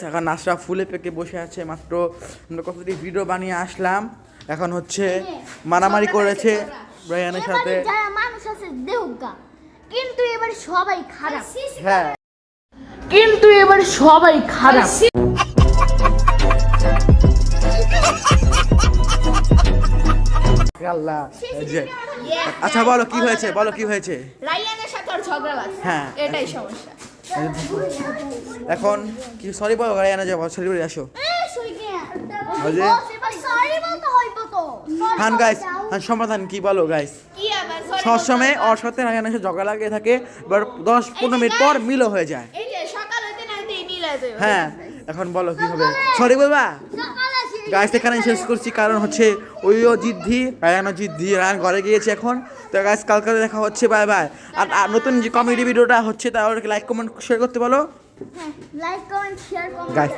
এখন নাসরা ফুলে পেকে বসে আছে। মাত্র আমরা কতটি ভিডিও বানিয়ে আসলাম। এখন হচ্ছে মারামারি করেছে রায়ানের সাথে। মানুষ আছে দেহুগা, কিন্তু এবার সবাই খারাপ। হ্যাঁ, কিন্তু এবার সবাই খারাপ। আল্লাহ। আচ্ছা বলো কি হয়েছে, বলো কি হয়েছে। রায়ানের সাথে আর ঝগড়া লাগছে। হ্যাঁ, এটাই সমস্যা। এখন কি সরি বলো, রায়ানা যাবো, সরি বলে আসো। হ্যাঁ গাইস, হ্যাঁ সমাধান কি বলো গাইস। কি আবার সরি সবসময় ওর সাথে রায়ানের সাথে ঝগড়া লাগিয়ে থাকে, এবার 10-15 মিনিট পর মিলও হয়ে যায়। এই যে সকাল হইতে না হইতেই মিলে যায়। হ্যাঁ, এখন বলো কি হবে। সরি বলবা গাইস, এখানে শেষ করছি, কারণ হচ্ছে ওইও জিদ্দি, রায়ানও জিদ্দি, রায়ান ঘরে গিয়েছে এখন। তো গাইস কালকে দেখা হচ্ছে, বাই বাই। আর নতুন যে কমেডি ভিডিওটা হচ্ছে তাহলে লাইক কমেন্ট শেয়ার করতে বলো হ্যাঁ, লাইক কমেন্ট শেয়ার করুন গাইস।